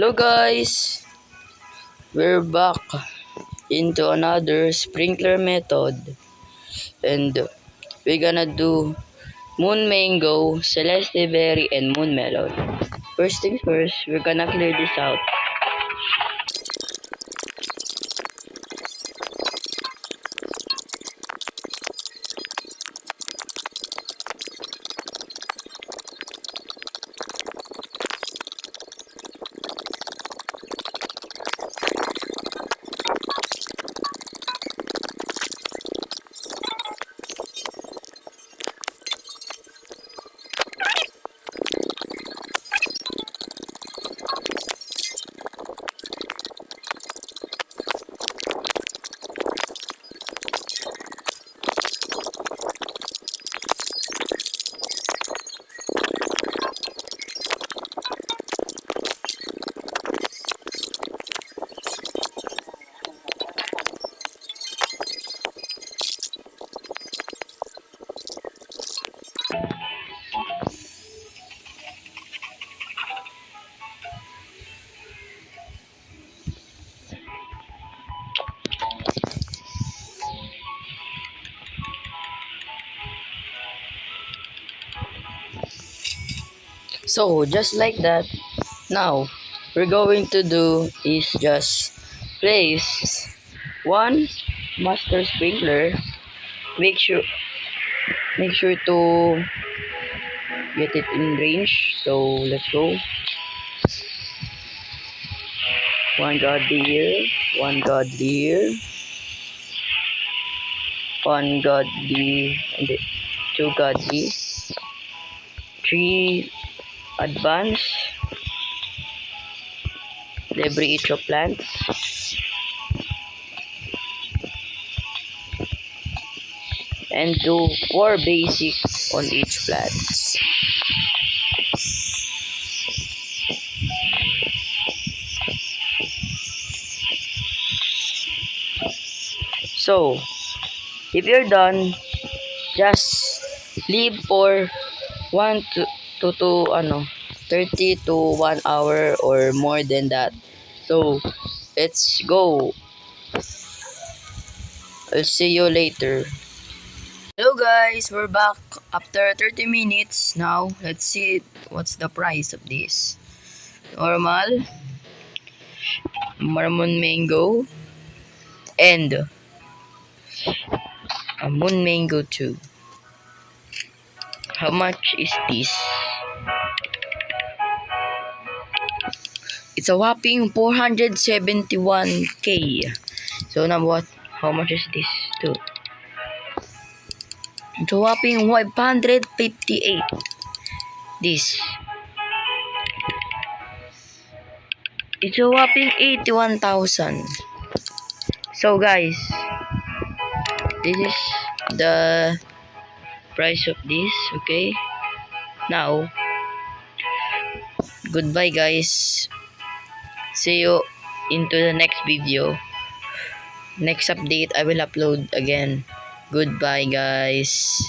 Hello guys, we're back into another sprinkler method, and we're gonna do moon mango, celeste berry, and moon melon. First things first, we're gonna clear this out. So just like that, now we're going to do is just place one master sprinkler. Make sure to get it in range. So let's go. One godly here, one godly here, one godly, two godly, three advance, debris each of plants, and do 4 basic on each plant. So if you're done, just leave for 1 to 30 to 1 hour or more than that. So let's go. I'll see you later. Hello guys, we're back after 30 minutes. Now let's see what's the price of this. Normal, Marmon mango, and a moon mango too. How much is this? It's a whopping 471k. So now what? How much is this too? It's a whopping 558. This. It's a whopping 81,000. So guys, this is the price of this. Okay. Now, goodbye guys. See you into the next video. Next update I will upload again. Goodbye guys.